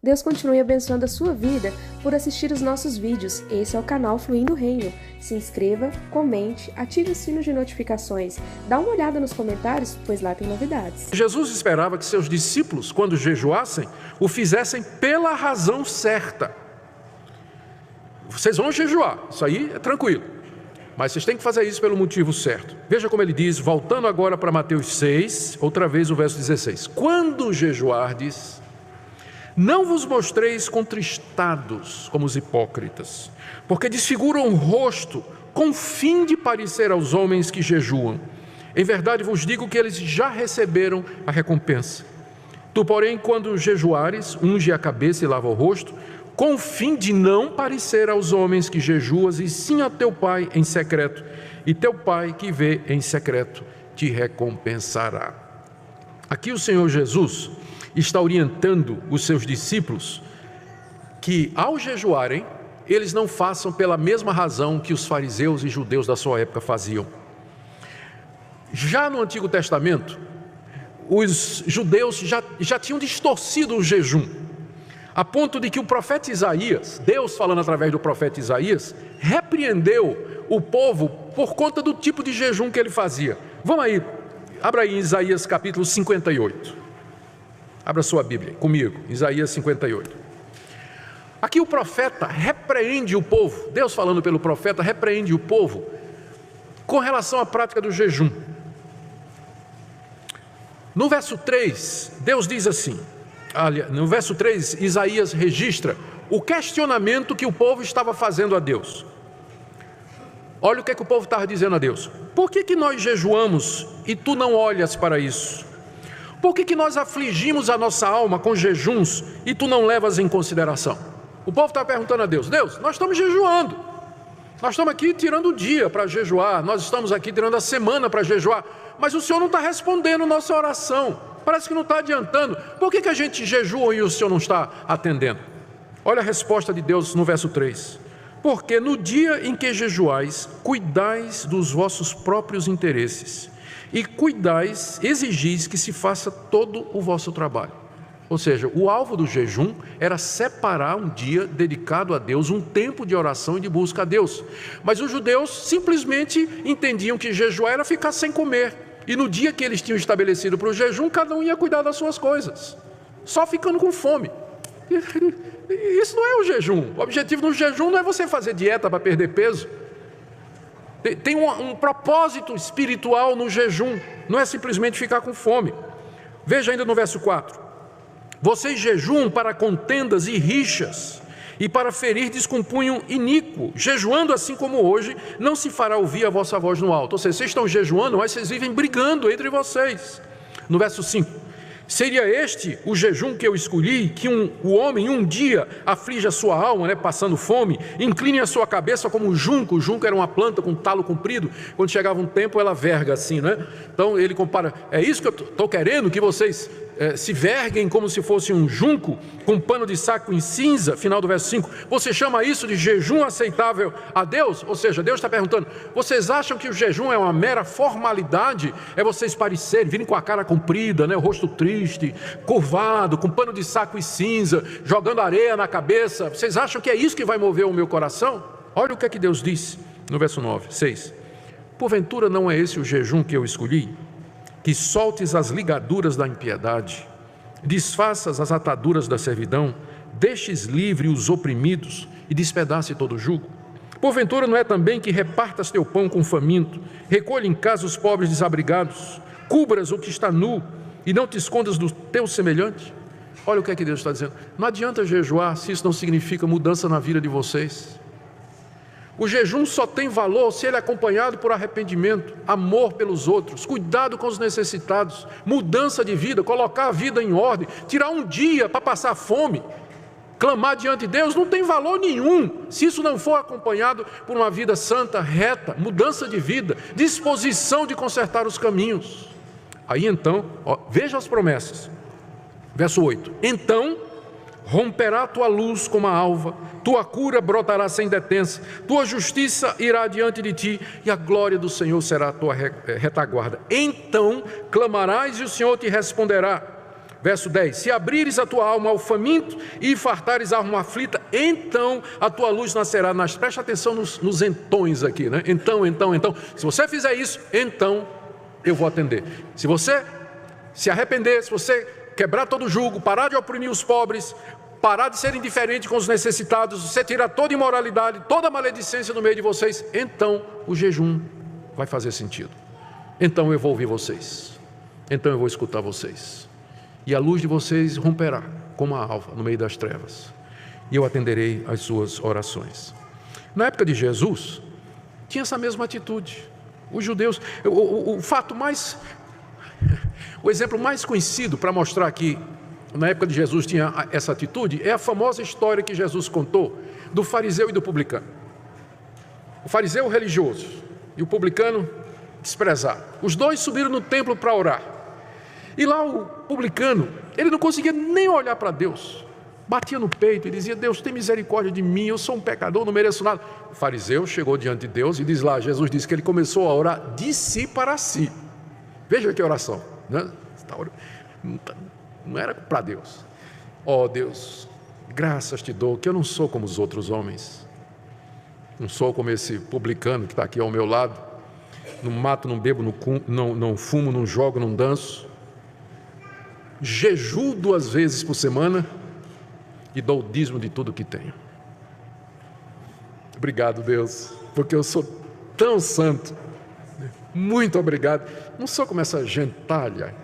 Deus continue abençoando a sua vida por assistir os nossos vídeos. Esse é o canal Fluindo o Reino. Se inscreva, comente, ative o sino de notificações. Dá uma olhada nos comentários, pois lá tem novidades. Jesus esperava que seus discípulos, quando jejuassem, o fizessem pela razão certa. Vocês vão jejuar, isso aí é tranquilo. Mas vocês têm que fazer isso pelo motivo certo. Veja como ele diz, voltando agora para Mateus 6, outra vez o verso 16. Quando jejuardes, não vos mostreis contristados como os hipócritas, porque desfiguram o rosto com fim de parecer aos homens que jejuam. Em verdade vos digo que eles já receberam a recompensa. Tu, porém, quando jejuares, unge a cabeça e lava o rosto, com fim de não parecer aos homens que jejuas, e sim a teu Pai em secreto, e teu Pai que vê em secreto te recompensará. Aqui o Senhor Jesus está orientando os seus discípulos que, ao jejuarem, eles não façam pela mesma razão que os fariseus e judeus da sua época faziam. Já no Antigo Testamento, os judeus já tinham distorcido o jejum, a ponto de que o profeta Isaías, Deus falando através do profeta Isaías, repreendeu o povo por conta do tipo de jejum que ele fazia. Vamos aí, abra aí Isaías capítulo 58. Abra sua Bíblia comigo, Isaías 58. Aqui o profeta repreende o povo, Deus falando pelo profeta, repreende o povo com relação à prática do jejum. No verso 3, Deus diz assim, no verso 3, Isaías registra o questionamento que o povo estava fazendo a Deus. Olha o que o povo estava dizendo a Deus. Por que nós jejuamos e tu não olhas para isso? Por que nós afligimos a nossa alma com jejuns e tu não levas em consideração? O povo está perguntando a Deus, Deus, nós estamos jejuando, nós estamos aqui tirando o dia para jejuar, nós estamos aqui tirando a semana para jejuar, mas o Senhor não está respondendo nossa oração, parece que não está adiantando. Por que a gente jejua e o Senhor não está atendendo? Olha a resposta de Deus no verso 3. Porque no dia em que jejuais, cuidais dos vossos próprios interesses, e cuidais, exigis que se faça todo o vosso trabalho. Ou seja, o alvo do jejum era separar um dia dedicado a Deus, um tempo de oração e de busca a Deus. Mas os judeus simplesmente entendiam que jejuar era ficar sem comer. E no dia que eles tinham estabelecido para o jejum, cada um ia cuidar das suas coisas, só ficando com fome. Isso não é o jejum. O objetivo do jejum não é você fazer dieta para perder peso. Tem um propósito espiritual no jejum, não é simplesmente ficar com fome. Veja ainda no verso 4. Vocês jejuam para contendas e rixas, e para ferir com punho iníquo. Jejuando assim como hoje, não se fará ouvir a vossa voz no alto. Ou seja, vocês estão jejuando, mas vocês vivem brigando entre vocês. No verso 5. Seria este o jejum que eu escolhi, que o homem um dia aflige a sua alma, passando fome, incline a sua cabeça como o junco era uma planta com talo comprido, quando chegava um tempo ela verga assim, Então ele compara, é isso que eu estou querendo, que vocês se verguem como se fosse um junco, com pano de saco em cinza, final do verso 5, você chama isso de jejum aceitável a Deus? Ou seja, Deus está perguntando, vocês acham que o jejum é uma mera formalidade? É vocês parecerem, virem com a cara comprida, o rosto triste, curvado, com pano de saco e cinza, jogando areia na cabeça, vocês acham que é isso que vai mover o meu coração? Olha o que é que Deus diz no verso 6. Porventura não é esse o jejum que eu escolhi? Que soltes as ligaduras da impiedade, desfaças as ataduras da servidão, deixes livre os oprimidos e despedace todo o jugo? Porventura não é também que repartas teu pão com o faminto, recolhe em casa os pobres desabrigados, cubras o que está nu e não te escondas do teu semelhante? Olha o que é que Deus está dizendo. Não adianta jejuar se isso não significa mudança na vida de vocês. O jejum só tem valor se ele é acompanhado por arrependimento, amor pelos outros, cuidado com os necessitados, mudança de vida, colocar a vida em ordem, tirar um dia para passar fome, clamar diante de Deus, não tem valor nenhum se isso não for acompanhado por uma vida santa, reta, mudança de vida, disposição de consertar os caminhos. Aí então, veja as promessas. Verso 8. Então romperá tua luz como a alva, tua cura brotará sem detença, tua justiça irá diante de ti, e a glória do Senhor será a tua retaguarda. Então clamarás e o Senhor te responderá, Verso 10, se abrires a tua alma ao faminto e fartares a alma aflita, então a tua luz nascerá. Preste atenção nos entões aqui, né? Então. Se você fizer isso, então eu vou atender. Se você se arrepender, se você quebrar todo o jugo, parar de oprimir os pobres, parar de ser indiferente com os necessitados, você tirar toda imoralidade, toda maledicência do meio de vocês, então o jejum vai fazer sentido. Então eu vou ouvir vocês. Então eu vou escutar vocês. E a luz de vocês romperá como a alva no meio das trevas. E eu atenderei às suas orações. Na época de Jesus, tinha essa mesma atitude. Os judeus, o exemplo mais conhecido para mostrar que na época de Jesus tinha essa atitude, é a famosa história que Jesus contou do fariseu e do publicano. O fariseu religioso e o publicano desprezado. Os dois subiram no templo para orar. E lá o publicano, ele não conseguia nem olhar para Deus. Batia no peito e dizia: Deus, tem misericórdia de mim, eu sou um pecador, não mereço nada. O fariseu chegou diante de Deus e diz lá, Jesus disse que ele começou a orar de si para si. Veja que oração, né? Não era para Deus. Ó Deus, graças te dou que eu não sou como os outros homens. Não sou como esse publicano que está aqui ao meu lado. Não mato, não bebo, não fumo, não jogo, não danço. Jejuo 2 vezes por semana e dou o dízimo de tudo que tenho. Obrigado, Deus, porque eu sou tão santo. Muito obrigado. Não sou como essa gentalha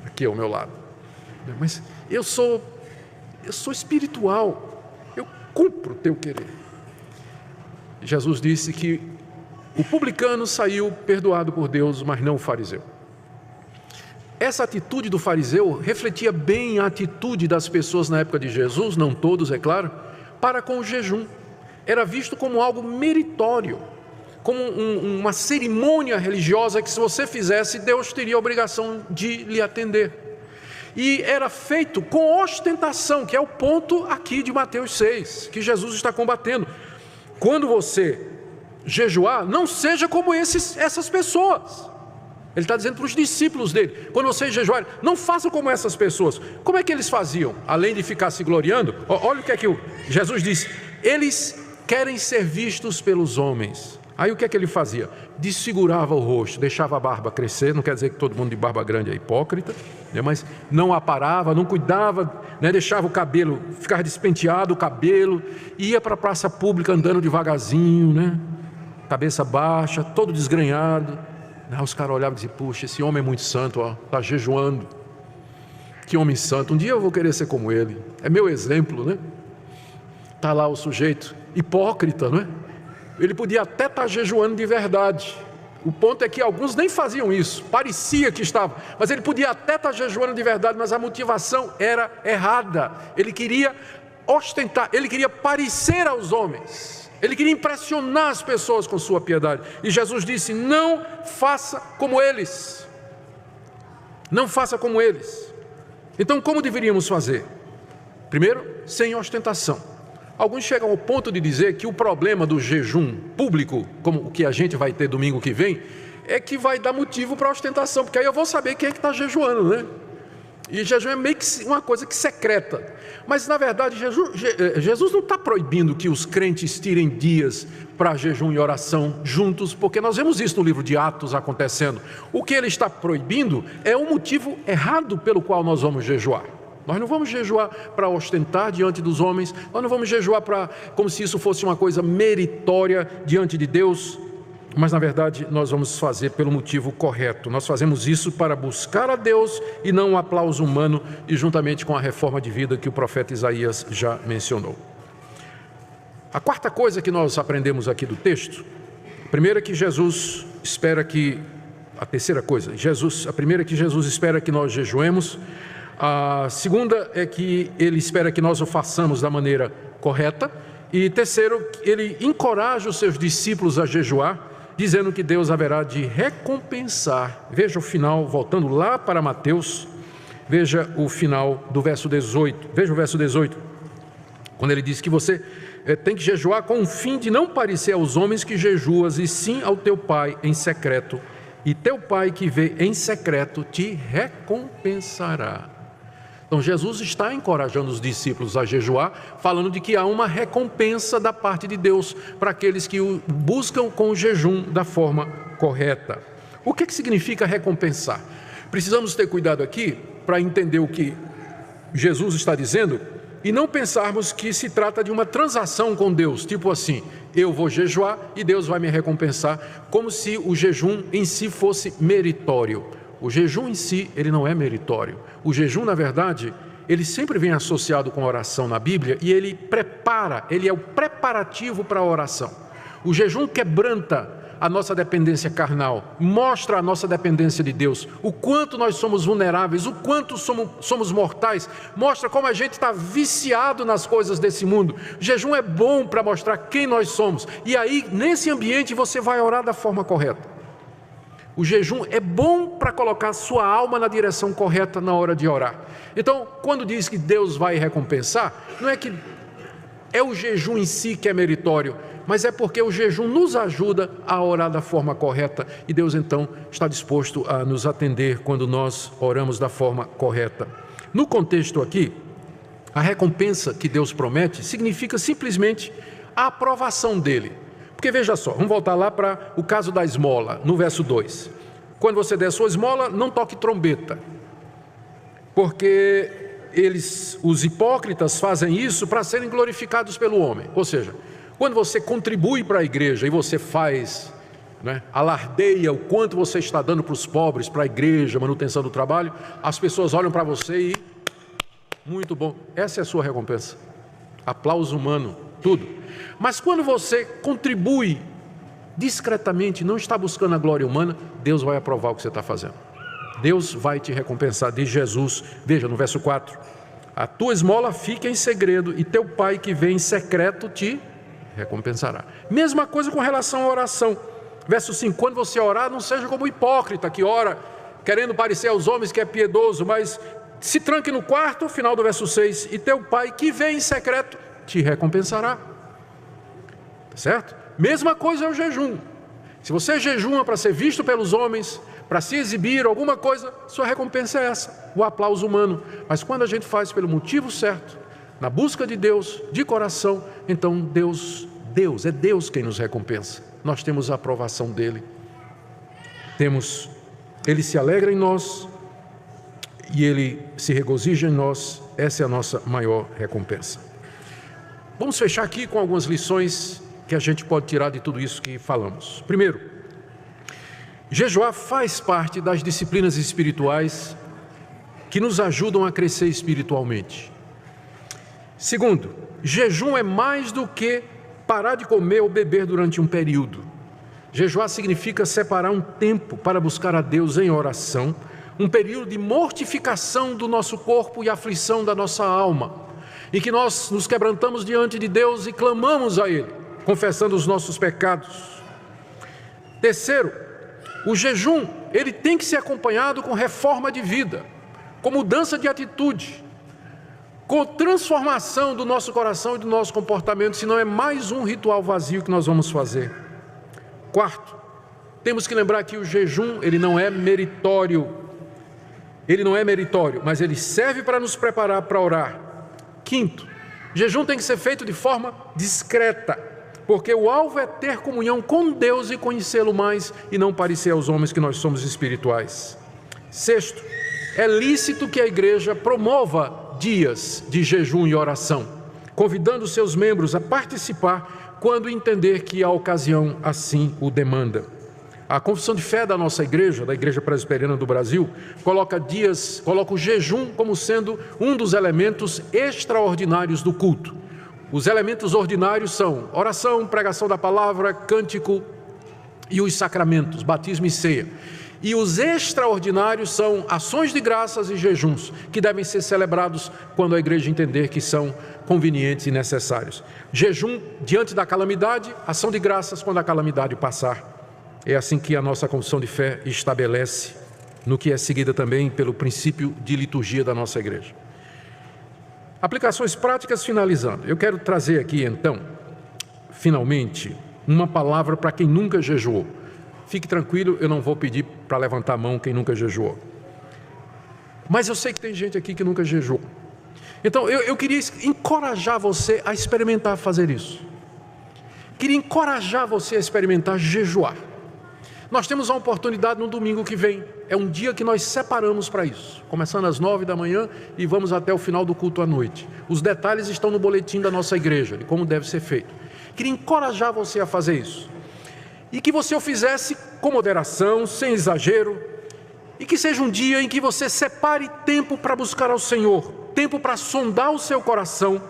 aqui ao meu lado, mas eu sou espiritual. Eu cumpro o teu querer. Jesus disse que o publicano saiu perdoado por Deus, mas não o fariseu. Essa atitude do fariseu refletia bem a atitude das pessoas na época de Jesus, não todos, é claro, para com o jejum. Era visto como algo meritório, como uma cerimônia religiosa que, se você fizesse, Deus teria a obrigação de lhe atender. E era feito com ostentação, que é o ponto aqui de Mateus 6, que Jesus está combatendo. Quando você jejuar, não seja como essas pessoas. Ele está dizendo para os discípulos dele: quando vocês jejuarem, não façam como essas pessoas. Como é que eles faziam? Além de ficar se gloriando, olha o que é que Jesus disse: eles querem ser vistos pelos homens. Aí o que é que ele fazia? Desfigurava o rosto, deixava a barba crescer. Não quer dizer que todo mundo de barba grande é hipócrita, né? Mas não aparava, não cuidava, né? Deixava o cabelo, ficava despenteado o cabelo, ia para a praça pública andando devagarzinho, né? Cabeça baixa, todo desgrenhado. Aí os caras olhavam e diziam: puxa, esse homem é muito santo, está jejuando. Que homem santo, um dia eu vou querer ser como ele. É meu exemplo, né? Está lá o sujeito hipócrita, né? Ele podia até estar jejuando de verdade. O ponto é que alguns nem faziam isso, parecia que estava, mas ele podia até estar jejuando de verdade, mas a motivação era errada. Ele queria ostentar, ele queria parecer aos homens, ele queria impressionar as pessoas com sua piedade. E Jesus disse: não faça como eles. Não faça como eles. Então, como deveríamos fazer? Primeiro, sem ostentação. Alguns chegam ao ponto de dizer que o problema do jejum público, como o que a gente vai ter domingo que vem, é que vai dar motivo para ostentação, porque aí eu vou saber quem é que está jejuando, né? E jejum é meio que uma coisa que secreta. Mas, na verdade, Jesus não está proibindo que os crentes tirem dias para jejum e oração juntos, porque nós vemos isso no livro de Atos acontecendo. O que ele está proibindo é um motivo errado pelo qual nós vamos jejuar. Nós não vamos jejuar para ostentar diante dos homens, nós não vamos jejuar como se isso fosse uma coisa meritória diante de Deus, mas na verdade nós vamos fazer pelo motivo correto. Nós fazemos isso para buscar a Deus e não um aplauso humano, e juntamente com a reforma de vida que o profeta Isaías já mencionou. A quarta coisa que nós aprendemos aqui do texto, a primeira é que Jesus espera que, a terceira coisa, a primeira é que Jesus espera que nós jejuemos. A segunda é que ele espera que nós o façamos da maneira correta. E terceiro, ele encoraja os seus discípulos a jejuar, dizendo que Deus haverá de recompensar. Veja o final, voltando lá para Mateus, veja o final do verso 18. Veja o verso 18, quando ele diz que você tem que jejuar com o fim de não parecer aos homens que jejuas, e sim ao teu Pai em secreto. E teu Pai que vê em secreto te recompensará. Então Jesus está encorajando os discípulos a jejuar, falando de que há uma recompensa da parte de Deus para aqueles que o buscam com o jejum da forma correta. O que significa recompensar? Precisamos ter cuidado aqui para entender o que Jesus está dizendo e não pensarmos que se trata de uma transação com Deus, tipo assim, eu vou jejuar e Deus vai me recompensar, como se o jejum em si fosse meritório. O jejum em si, ele não é meritório. O jejum, na verdade, ele sempre vem associado com a oração na Bíblia e ele é o preparativo para a oração. O jejum quebranta a nossa dependência carnal, mostra a nossa dependência de Deus, o quanto nós somos vulneráveis, o quanto somos mortais, mostra como a gente está viciado nas coisas desse mundo. O jejum é bom para mostrar quem nós somos, e aí nesse ambiente você vai orar da forma correta. O jejum é bom para colocar sua alma na direção correta na hora de orar. Então, quando diz que Deus vai recompensar, não é que é o jejum em si que é meritório, mas é porque o jejum nos ajuda a orar da forma correta e Deus então está disposto a nos atender quando nós oramos da forma correta. No contexto aqui, a recompensa que Deus promete significa simplesmente a aprovação dele. Porque veja só, vamos voltar lá para o caso da esmola, no verso 2. Quando você der sua esmola, não toque trombeta, porque os hipócritas fazem isso para serem glorificados pelo homem. Ou seja, quando você contribui para a igreja e você faz, alardeia o quanto você está dando para os pobres, para a igreja, manutenção do trabalho, as pessoas olham para você e, muito bom, essa é a sua recompensa. Aplauso humano, tudo. Mas quando você contribui discretamente, não está buscando a glória humana, Deus vai aprovar o que você está fazendo. Deus vai te recompensar, diz Jesus, veja no verso 4, a tua esmola fica em segredo e teu pai que vem em secreto te recompensará. Mesma coisa com relação à oração. Verso 5, quando você orar, não seja como o hipócrita que ora, querendo parecer aos homens que é piedoso, mas se tranque no quarto, final do verso 6, e teu pai que vem em secreto te recompensará. Tá certo? Mesma coisa é o jejum. Se você jejuma para ser visto pelos homens, para se exibir alguma coisa, sua recompensa é essa, o aplauso humano. Mas quando a gente faz pelo motivo certo, na busca de Deus, de coração, então é Deus quem nos recompensa. Nós temos a aprovação dele. Ele se alegra em nós e ele se regozija em nós. Essa é a nossa maior recompensa. Vamos fechar aqui com algumas lições que a gente pode tirar de tudo isso que falamos. Primeiro, jejuar faz parte das disciplinas espirituais que nos ajudam a crescer espiritualmente. Segundo, jejum é mais do que parar de comer ou beber durante um período. Jejuar significa separar um tempo para buscar a Deus em oração, um período de mortificação do nosso corpo e aflição da nossa alma, em que nós nos quebrantamos diante de Deus e clamamos a Ele, confessando os nossos pecados. Terceiro, o jejum, ele tem que ser acompanhado com reforma de vida, com mudança de atitude, com transformação do nosso coração e do nosso comportamento, senão é mais um ritual vazio que nós vamos fazer. Quarto, temos que lembrar que o jejum, ele não é meritório, mas ele serve para nos preparar para orar. Quinto, jejum tem que ser feito de forma discreta, porque o alvo é ter comunhão com Deus e conhecê-lo mais e não parecer aos homens que nós somos espirituais. Sexto, é lícito que a igreja promova dias de jejum e oração, convidando seus membros a participar quando entender que a ocasião assim o demanda. A confissão de fé da nossa igreja, da Igreja Presbiteriana do Brasil, coloca o jejum como sendo um dos elementos extraordinários do culto. Os elementos ordinários são oração, pregação da palavra, cântico e os sacramentos, batismo e ceia. E os extraordinários são ações de graças e jejuns, que devem ser celebrados quando a igreja entender que são convenientes e necessários. Jejum diante da calamidade, ação de graças quando a calamidade passar. É assim que a nossa confissão de fé estabelece, no que é seguida também pelo princípio de liturgia da nossa igreja. Aplicações práticas finalizando. Eu quero trazer aqui então, finalmente, uma palavra para quem nunca jejuou. Fique tranquilo, eu não vou pedir para levantar a mão quem nunca jejuou. Mas eu sei que tem gente aqui que nunca jejuou. Então eu queria encorajar você a experimentar fazer isso. Queria encorajar você a experimentar jejuar. Nós temos a oportunidade no domingo que vem. É um dia que nós separamos para isso. Começando às 9 da manhã e vamos até o final do culto à noite. Os detalhes estão no boletim da nossa igreja, de como deve ser feito. Queria encorajar você a fazer isso. E que você o fizesse com moderação, sem exagero. E que seja um dia em que você separe tempo para buscar ao Senhor. Tempo para sondar o seu coração.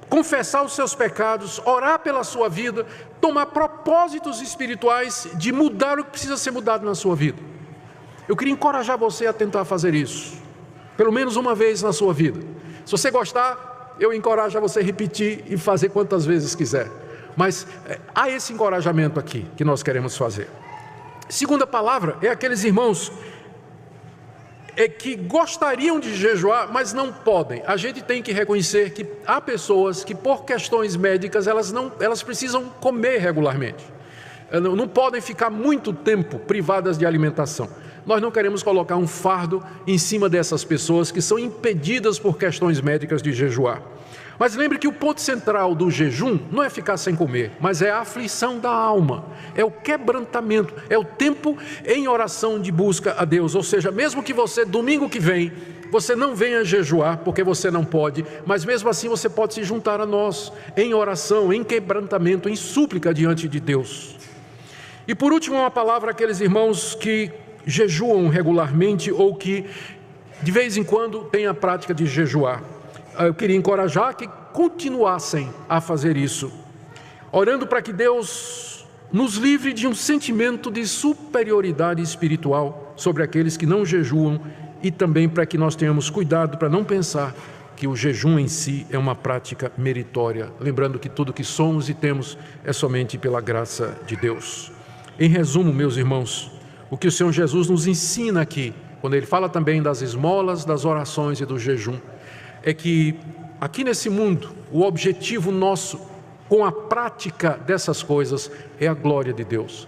Confessar os seus pecados, orar pela sua vida, tomar propósitos espirituais de mudar o que precisa ser mudado na sua vida. Eu queria encorajar você a tentar fazer isso, pelo menos uma vez na sua vida. Se você gostar, eu encorajo a você repetir e fazer quantas vezes quiser. Mas há esse encorajamento aqui que nós queremos fazer. Segunda palavra é aqueles irmãos que gostariam de jejuar, mas não podem. A gente tem que reconhecer que há pessoas que por questões médicas elas precisam comer regularmente. Não podem ficar muito tempo privadas de alimentação. Nós não queremos colocar um fardo em cima dessas pessoas que são impedidas por questões médicas de jejuar. Mas lembre que o ponto central do jejum não é ficar sem comer, mas é a aflição da alma, é o quebrantamento, é o tempo em oração de busca a Deus. Ou seja, mesmo que você, domingo que vem, você não venha jejuar, porque você não pode, mas mesmo assim você pode se juntar a nós, em oração, em quebrantamento, em súplica diante de Deus. E por último, uma palavra àqueles irmãos que jejuam regularmente ou que de vez em quando têm a prática de jejuar. Eu queria encorajar que continuassem a fazer isso, orando para que Deus nos livre de um sentimento de superioridade espiritual sobre aqueles que não jejuam e também para que nós tenhamos cuidado para não pensar que o jejum em si é uma prática meritória, lembrando que tudo que somos e temos é somente pela graça de Deus. Em resumo, meus irmãos, o que o Senhor Jesus nos ensina aqui, quando Ele fala também das esmolas, das orações e do jejum, é que aqui nesse mundo, o objetivo nosso com a prática dessas coisas é a glória de Deus.